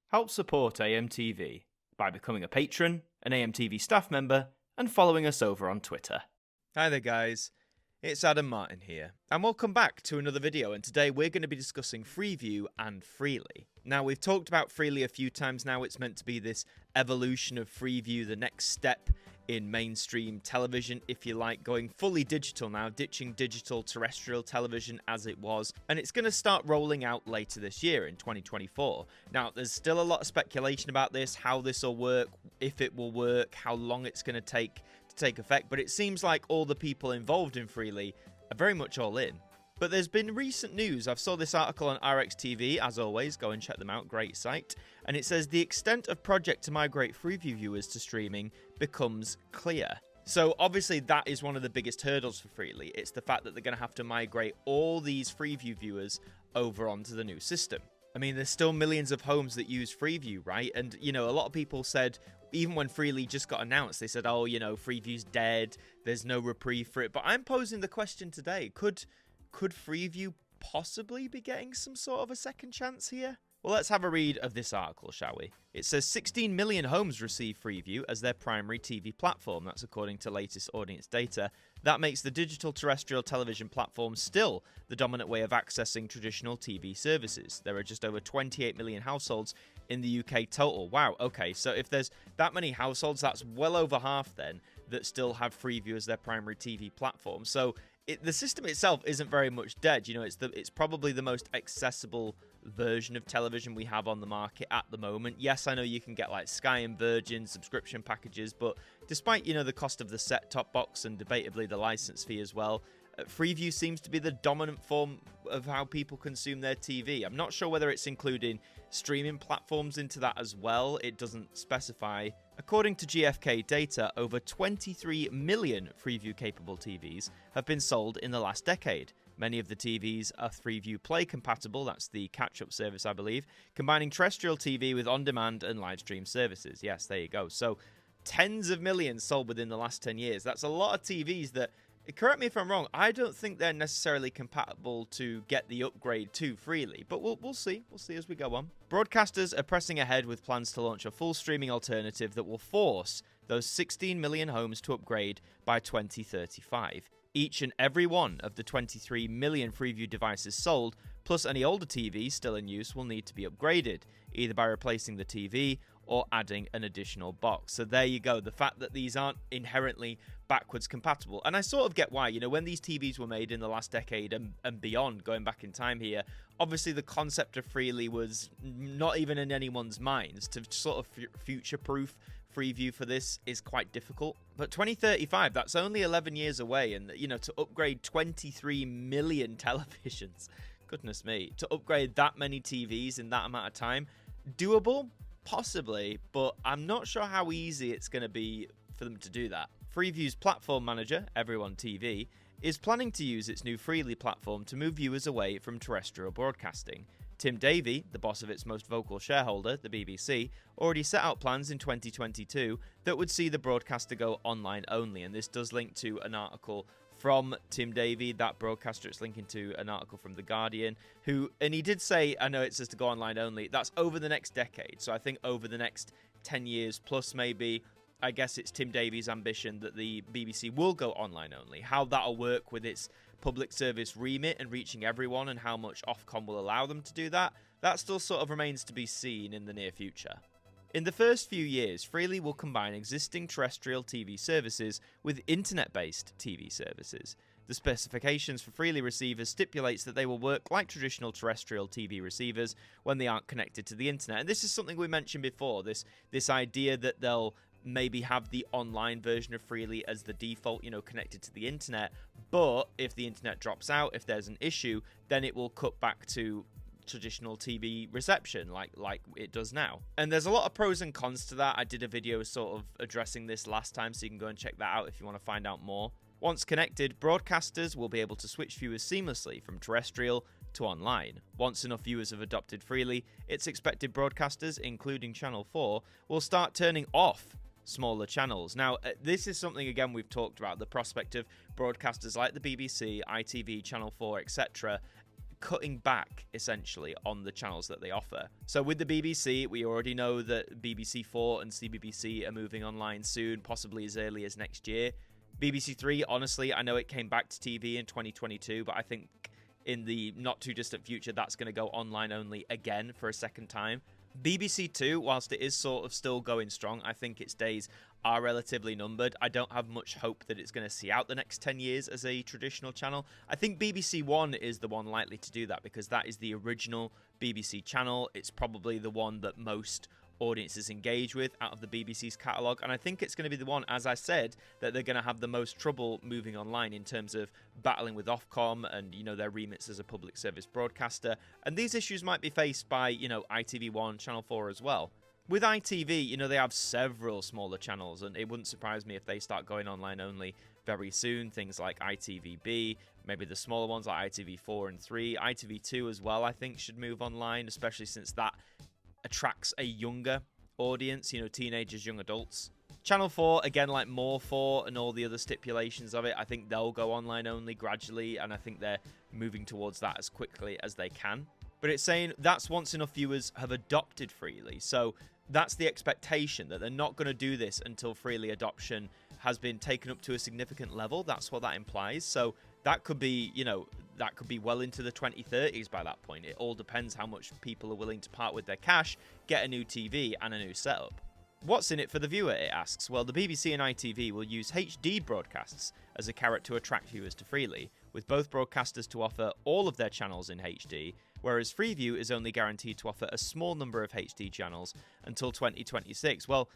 Help support AMTV by becoming a patron, an AMTV staff member, and following us over on Twitter. Hi there guys, it's Adam Martyn here, and welcome back to another video, and today we're going to be discussing FREEVIEW and Freely. Now, we've talked about Freely a few times now. It's meant to be this evolution of FREEVIEW, the next step in mainstream television, if you like, going fully digital now, ditching digital terrestrial television as it was, and it's going to start rolling out later this year in 2024. Now, there's still a lot of speculation about this, how this will work, if it will work, how long it's going to take effect, but it seems like all the people involved in Freely are very much all in. But there's been recent news. I've saw this article on RXTV, as always, go and check them out, great site, and it says the extent of project to migrate FREEVIEW viewers to streaming becomes clear. So obviously that is one of the biggest hurdles for Freely. It's the fact that they're going to have to migrate all these FREEVIEW viewers over onto the new system. I mean, there's still millions of homes that use FREEVIEW, right? And, you know, a lot of people said, even when Freely just got announced, they said, oh, you know, FREEVIEW's dead, there's no reprieve for it. But I'm posing the question today, could FREEVIEW possibly be getting some sort of a second chance here? Well, let's have a read of this article, shall we? It says 16 million homes receive FREEVIEW as their primary TV platform. That's according to latest audience data. That makes the digital terrestrial television platform still the dominant way of accessing traditional TV services. There are just over 28 million households in the UK total. Wow, okay, so if there's that many households, that's well over half then that still have FREEVIEW as their primary TV platform. So the system itself isn't very much dead. You know, it's probably the most accessible version of television we have on the market at the moment. Yes, I know you can get like Sky and Virgin subscription packages, but despite, you know, the cost of the set-top box and debatably the license fee as well, FREEVIEW seems to be the dominant form of how people consume their TV. I'm not sure whether it's including streaming platforms into that as well. It doesn't specify. According to GfK data, over 23 million FREEVIEW-capable TVs have been sold in the last decade. Many of the TVs are FREEVIEW Play compatible, that's the catch-up service, I believe, combining terrestrial TV with on-demand and live stream services. Yes, there you go. So, tens of millions sold within the last 10 years. That's a lot of TVs that, correct me if I'm wrong, I don't think they're necessarily compatible to get the upgrade to Freely, but we'll see. We'll see as we go on. Broadcasters are pressing ahead with plans to launch a full streaming alternative that will force those 16 million homes to upgrade by 2035. Each and every one of the 23 million FREEVIEW devices sold, plus any older TVs still in use, will need to be upgraded, either by replacing the TV or adding an additional box. So there you go, the fact that these aren't inherently backwards compatible. And I sort of get why, you know, when these TVs were made in the last decade and beyond, going back in time here, obviously the concept of Freely was not even in anyone's minds. To sort of future-proof FREEVIEW for this is quite difficult. But 2035, that's only 11 years away, and, you know, to upgrade 23 million televisions, goodness me, to upgrade that many TVs in that amount of time, doable? Possibly, but I'm not sure how easy it's going to be for them to do that. FREEVIEW's platform manager, Everyone TV, is planning to use its new Freely platform to move viewers away from terrestrial broadcasting. Tim Davie, the boss of its most vocal shareholder, the BBC, already set out plans in 2022 that would see the broadcaster go online only, and this does link to an article from Tim Davie, that broadcaster. It's linking to an article from The Guardian, and he did say, I know it says to go online only, that's over the next decade, so I think over the next 10 years plus maybe. I guess it's Tim Davie's ambition that the BBC will go online only. How that'll work with its public service remit and reaching everyone, and how much Ofcom will allow them to do that, that still sort of remains to be seen in the near future. In the first few years, Freely will combine existing terrestrial TV services with internet-based TV services. The specifications for Freely receivers stipulates that they will work like traditional terrestrial TV receivers when they aren't connected to the internet. And this is something we mentioned before, this idea that they'll maybe have the online version of Freely as the default, you know, connected to the internet, but if the internet drops out, if there's an issue, then it will cut back to traditional TV reception like it does now. And there's a lot of pros and cons to that. I did a video sort of addressing this last time, so you can go and check that out if you want to find out more. Once connected, broadcasters will be able to switch viewers seamlessly from terrestrial to online. Once enough viewers have adopted Freely, it's expected broadcasters, including Channel 4, will start turning off smaller channels. Now, this is something, again, we've talked about, the prospect of broadcasters like the BBC, ITV, Channel 4, etc., cutting back essentially on the channels that they offer. So with the BBC, we already know that BBC4 and CBBC are moving online soon, possibly as early as next year. BBC Three, honestly, I know it came back to TV in 2022, but I think in the not too distant future, that's going to go online only again for a second time. BBC Two, whilst it is sort of still going strong, I think its days are relatively numbered. I don't have much hope that it's going to see out the next 10 years as a traditional channel. I think BBC One is the one likely to do that because that is the original BBC channel. It's probably the one that most audiences engage with out of the BBC's catalogue, and I think it's going to be the one, as I said, that they're going to have the most trouble moving online in terms of battling with Ofcom and, you know, their remits as a public service broadcaster. And these issues might be faced by, you know, ITV1, Channel 4 as well. With ITV, you know, they have several smaller channels, and it wouldn't surprise me if they start going online only very soon. Things like ITVB, maybe the smaller ones like ITV4 and 3. ITV2 as well, I think, should move online, especially since that attracts a younger audience, you know, teenagers, young adults. Channel 4, again, like More 4 and all the other stipulations of it, I think they'll go online only gradually, and I think they're moving towards that as quickly as they can. But it's saying that's once enough viewers have adopted Freely, so that's the expectation, that they're not going to do this until Freely adoption has been taken up to a significant level. That's what that implies. So that could be, you know, that could be well into the 2030s by that point. It all depends how much people are willing to part with their cash, get a new TV and a new setup. What's in it for the viewer, it asks. Well, the BBC and ITV will use HD broadcasts as a carrot to attract viewers to Freely, with both broadcasters to offer all of their channels in HD, whereas Freeview is only guaranteed to offer a small number of HD channels until 2026. Well,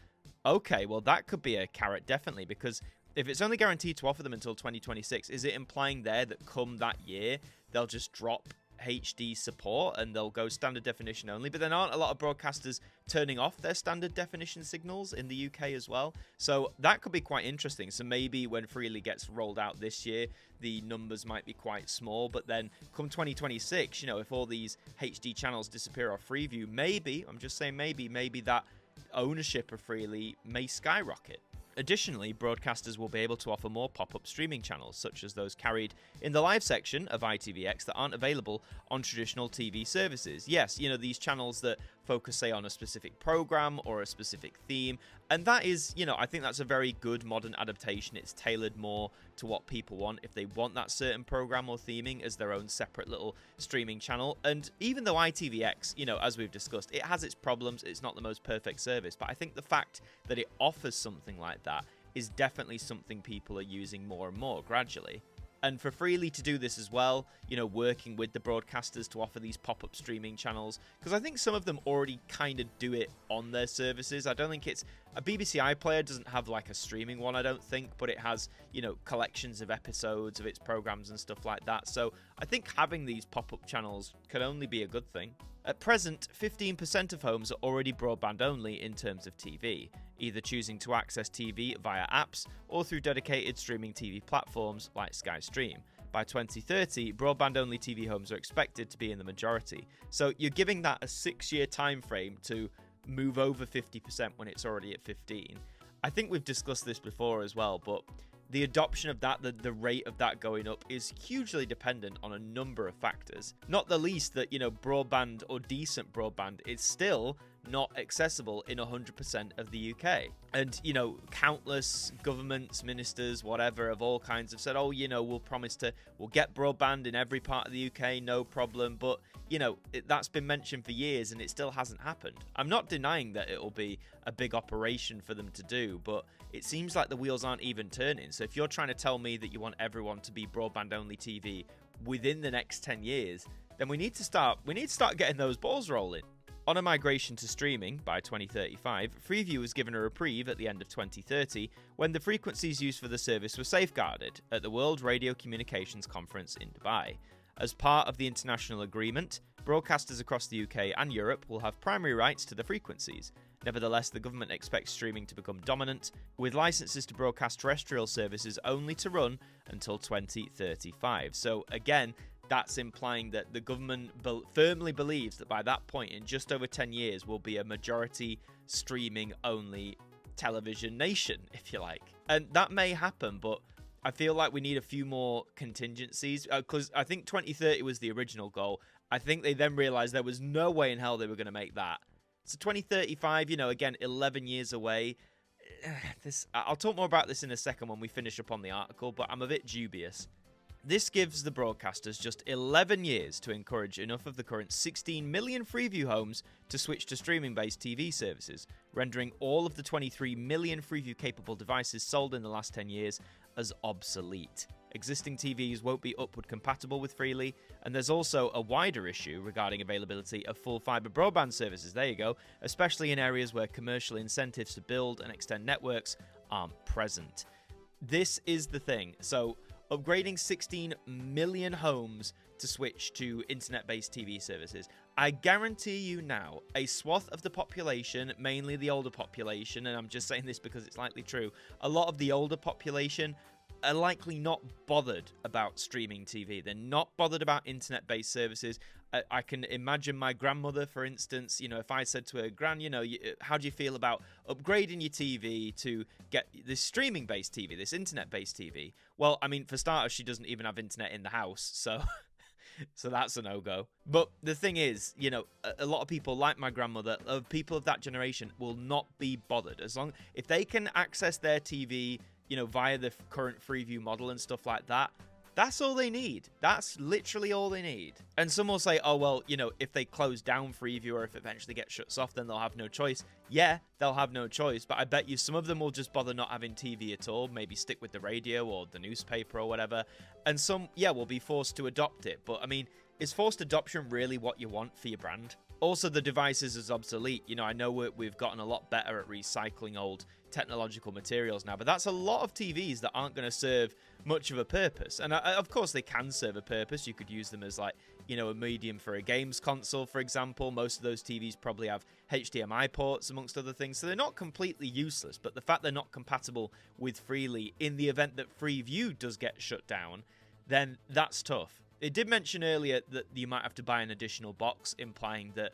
okay, well that could be a carrot definitely, because if it's only guaranteed to offer them until 2026, is it implying there that come that year, they'll just drop HD support and they'll go standard definition only? But then aren't a lot of broadcasters turning off their standard definition signals in the UK as well? So that could be quite interesting. So maybe when Freely gets rolled out this year, the numbers might be quite small, but then come 2026, you know, if all these HD channels disappear off Freeview, maybe, I'm just saying maybe that ownership of Freely may skyrocket. Additionally, broadcasters will be able to offer more pop-up streaming channels, such as those carried in the live section of ITVX that aren't available on traditional TV services. Yes, you know, these channels that focus, say, on a specific program or a specific theme. And that is, you know, I think that's a very good modern adaptation. It's tailored more to what people want, if they want that certain program or theming as their own separate little streaming channel. And even though ITVX, you know, as we've discussed, it has its problems, it's not the most perfect service, but I think the fact that it offers something like that is definitely something people are using more and more gradually. And for Freely to do this as well, you know, working with the broadcasters to offer these pop-up streaming channels, because I think some of them already kind of do it on their services. I don't think it's... A BBC iPlayer doesn't have like a streaming one, I don't think, but it has, you know, collections of episodes of its programs and stuff like that. So I think having these pop-up channels can only be a good thing. At present, 15% of homes are already broadband only in terms of TV, either choosing to access TV via apps or through dedicated streaming TV platforms like Sky Stream. By 2030, broadband-only TV homes are expected to be in the majority. So you're giving that a 6-year time frame to move over 50% when it's already at 15. I think we've discussed this before as well, but the adoption of that, the rate of that going up is hugely dependent on a number of factors. Not the least that, you know, broadband or decent broadband is still not accessible in 100% of the UK. And, you know, countless governments, ministers, whatever, of all kinds have said, oh, you know, we'll get broadband in every part of the UK, no problem. But, you know, that's been mentioned for years and it still hasn't happened. I'm not denying that it'll be a big operation for them to do, but it seems like the wheels aren't even turning. So if you're trying to tell me that you want everyone to be broadband-only TV within the next 10 years, then we need to start getting those balls rolling. On a migration to streaming by 2035, Freeview was given a reprieve at the end of 2030 when the frequencies used for the service were safeguarded at the World Radio Communications Conference in Dubai. As part of the international agreement, broadcasters across the UK and Europe will have primary rights to the frequencies. Nevertheless, the government expects streaming to become dominant, with licenses to broadcast terrestrial services only to run until 2035. So again, that's implying that the government firmly believes that by that point, in just over 10 years, we'll be a majority streaming-only television nation, if you like. And that may happen, but I feel like we need a few more contingencies, because I think 2030 was the original goal. I think they then realized there was no way in hell they were going to make that. So 2035, again, 11 years away. I'll talk more about this in a second when we finish up on the article, but I'm a bit dubious. This gives the broadcasters just 11 years to encourage enough of the current 16 million Freeview homes to switch to streaming-based TV services, rendering all of the 23 million Freeview-capable devices sold in the last 10 years as obsolete. Existing TVs won't be upward compatible with Freely, and there's also a wider issue regarding availability of full fibre broadband services, there you go, especially in areas where commercial incentives to build and extend networks aren't present. This is the thing. So, upgrading 16 million homes to switch to internet-based TV services. I guarantee you now, a swath of the population, mainly the older population, and I'm just saying this because it's likely true, a lot of the older population are likely not bothered about streaming TV. They're not bothered about internet-based services. I can imagine my grandmother, for instance, if I said to her, Gran, how do you feel about upgrading your TV to get this streaming-based TV, this internet-based TV? Well, I mean, for starters, she doesn't even have internet in the house, so that's a no-go. But the thing is, a lot of people like my grandmother, people of that generation, will not be bothered. If they can access their TV, via the current Freeview model and stuff like that, that's all they need. That's literally all they need. And some will say, oh, well, if they close down Freeview or if it eventually gets shut off, then they'll have no choice. Yeah, they'll have no choice. But I bet you some of them will just bother not having TV at all, maybe stick with the radio or the newspaper or whatever. And some, will be forced to adopt it. But, I mean, is forced adoption really what you want for your brand? Also, the devices is obsolete. I know we've gotten a lot better at recycling old technological materials now, but that's a lot of TVs that aren't going to serve much of a purpose. And of course, they can serve a purpose. You could use them as a medium for a games console, for example. Most of those TVs probably have HDMI ports, amongst other things, so they're not completely useless. But the fact they're not compatible with Freely in the event that Freeview does get shut down, then that's tough. It did mention earlier that you might have to buy an additional box, implying that,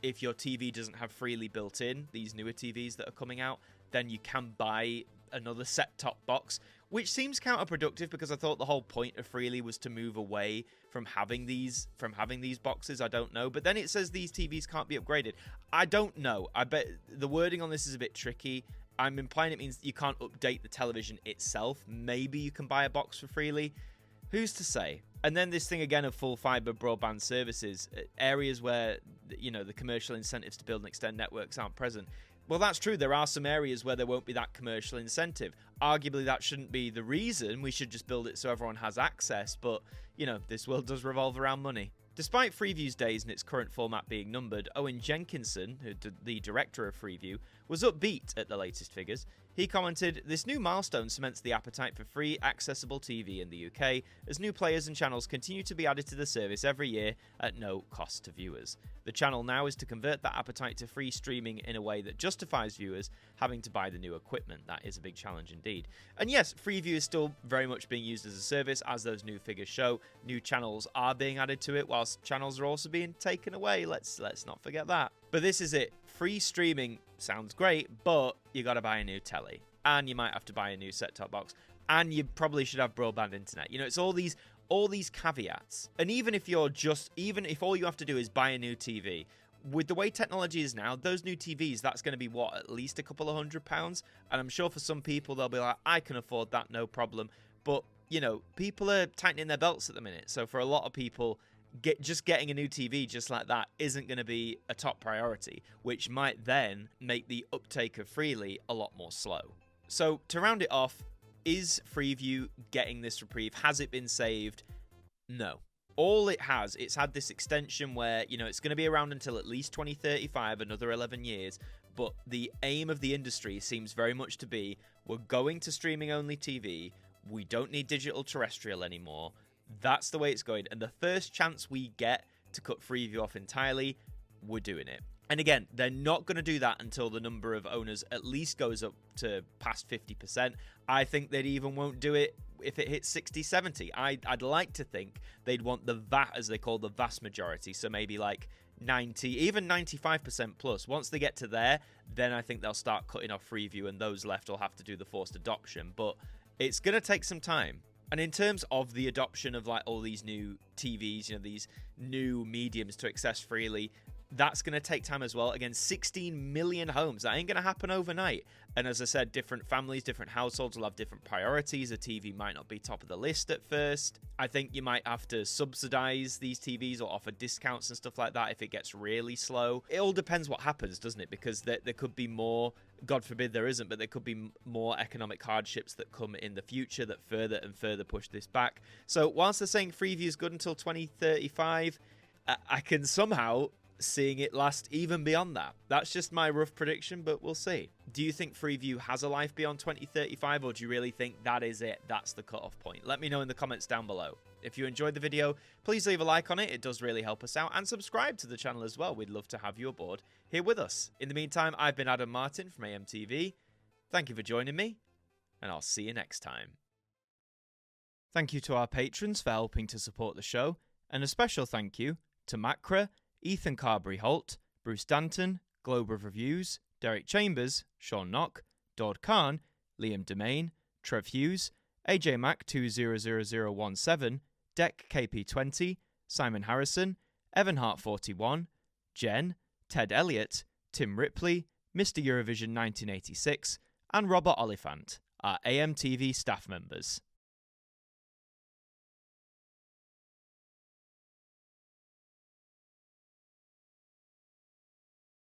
if your TV doesn't have Freely built in, these newer TVs that are coming out, then you can buy another set-top box, which seems counterproductive because I thought the whole point of Freely was to move away from having these boxes. I don't know. But then it says these TVs can't be upgraded. I don't know. I bet the wording on this is a bit tricky. I'm implying it means you can't update the television itself. Maybe you can buy a box for Freely. Who's to say? And then this thing again of full fibre broadband services, areas where, the commercial incentives to build and extend networks aren't present. Well, that's true. There are some areas where there won't be that commercial incentive. Arguably, that shouldn't be the reason. We should just build it so everyone has access. But, this world does revolve around money. Despite Freeview's days and its current format being numbered, Owen Jenkinson, the director of Freeview, was upbeat at the latest figures. He commented, "This new milestone cements the appetite for free, accessible TV in the UK, as new players and channels continue to be added to the service every year at no cost to viewers. The channel now is to convert that appetite to free streaming in a way that justifies viewers having to buy the new equipment." That is a big challenge indeed. And yes, Freeview is still very much being used as a service, as those new figures show. New channels are being added to it, whilst channels are also being taken away. Let's not forget that. But this is it. Free streaming sounds great, but you got to buy a new telly, and you might have to buy a new set-top box, and you probably should have broadband internet. It's all these caveats. And even if all you have to do is buy a new TV, with the way technology is now, those new TVs, that's going to be at least a couple of £100. And I'm sure for some people they'll be like, I can afford that, no problem. But people are tightening their belts at the minute, so for a lot of people, just getting a new TV just like that isn't going to be a top priority, which might then make the uptake of Freely a lot more slow. So to round it off, is Freeview getting this reprieve? Has it been saved? No. All it's had this extension where, it's going to be around until at least 2035, another 11 years, but the aim of the industry seems very much to be, we're going to streaming-only TV, we don't need digital terrestrial anymore. That's the way it's going. And the first chance we get to cut Freeview off entirely, we're doing it. And again, they're not going to do that until the number of owners at least goes up to past 50%. I think they even won't do it if it hits 60, 70. I'd like to think they'd want as they call the vast majority. So maybe like 90, even 95% plus. Once they get to there, then I think they'll start cutting off Freeview, and those left will have to do the forced adoption. But It's going to take some time. And in terms of the adoption of like all these new TVs, you know, these new mediums to access freely, that's going to take time as well. Again, 16 million homes. That ain't going to happen overnight. And as I said, different families, different households will have different priorities. A TV might not be top of the list at first. I think you might have to subsidize these TVs or offer discounts and stuff like that if it gets really slow. It all depends what happens, doesn't it? Because there could be more, God forbid there isn't, but there could be more economic hardships that come in the future that further and further push this back. So whilst they're saying Freeview is good until 2035, I can somehow seeing it last even beyond that. That's just my rough prediction, but we'll see. Do you think Freeview has a life beyond 2035, or do you really think that is it? That's the cutoff point. Let me know in the comments down below. If you enjoyed the video, please leave a like on it. It does really help us out. And subscribe to the channel as well. We'd love to have you aboard here with us. In the meantime, I've been Adam Martyn from AMTV. Thank you for joining me, and I'll see you next time. Thank you to our patrons for helping to support the show, and a special thank you to Macra, Ethan Carberry-Holt, Bruce Danton, Globe of Reviews, Derek Chambers, Shaun Knock, Daud Khan, Liam De-Maine, Trev Hughes, Ajmac 200017, Dec KP20, Simon Harrison, Evan Hart 41, Jen, Ted Elliott, Tim Ripley, Mr. Eurovision 1986, and Robert Oliphant, our AMTV staff members.